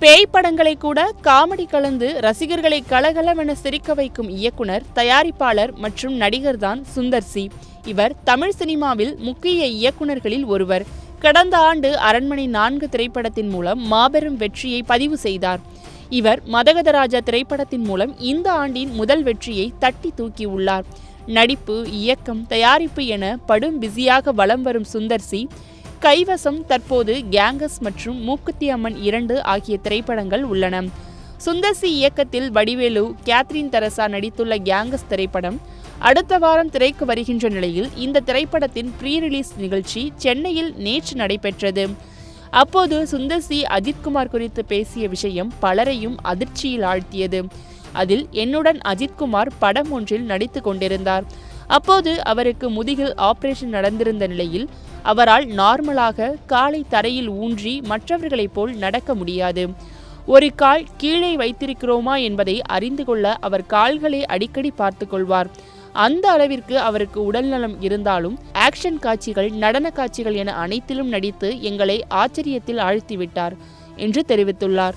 பேய் படங்களை கூட காமெடி கலந்து ரசிகர்களை கலகலவென சிரிக்க வைக்கும் இயக்குனர், தயாரிப்பாளர் மற்றும் நடிகர்தான் சுந்தர் சி. இவர் தமிழ் சினிமாவில் முக்கிய இயக்குனர்களில் ஒருவர். கடந்த ஆண்டு அரண்மனை 4 திரைப்படத்தின் மூலம் மாபெரும் வெற்றியை பதிவு செய்தார். இவர் மதகதராஜா திரைப்படத்தின் மூலம் இந்த ஆண்டின் முதல் வெற்றியை தட்டி தூக்கியுள்ளார். நடிப்பு, இயக்கம், தயாரிப்பு என படும் பிஸியாக வலம் வரும் சுந்தர் சி கைவசம் தற்போது கேங்கஸ் மற்றும் மூக்குத்தி அம்மன் 2 ஆகிய திரைப்படங்கள் உள்ளன. சுந்தர் சி இயக்கத்தில் வடிவேலு, கேத்ரின் தெரசா நடித்துள்ள கேங்கஸ் திரைப்படம் அடுத்த வாரம் திரைக்கு வருகின்ற நிலையில் இந்த திரைப்படத்தின் ப்ரீ ரிலீஸ் நிகழ்ச்சி சென்னையில் நேற்று நடைபெற்றது. அப்போது சுந்தர் சி அஜித்குமார் குறித்து பேசிய விஷயம் பலரையும் அதிர்ச்சியில் ஆழ்த்தியது. அதில் என்னுடன் அஜித்குமார் படம் ஒன்றில் நடித்து கொண்டிருந்தார். அப்போது அவருக்கு முதுகில் ஆபரேஷன் நடந்திருந்த நிலையில் அவரால் நார்மலாக காலை தரையில் ஊன்றி மற்றவர்களைப் போல் நடக்க முடியாது. ஒரு கால் கீழே வைத்திருக்கிறோமா என்பதை அறிந்து கொள்ள அவர் கால்களை அடிக்கடி பார்த்து கொள்வார். அந்த அளவிற்கு அவருக்கு உடல்நலம் இருந்தாலும் ஆக்ஷன் காட்சிகள், நடன காட்சிகள் என அனைத்திலும் நடித்து எங்களை ஆச்சரியத்தில் ஆழ்த்திவிட்டார் என்று தெரிவித்துள்ளார்.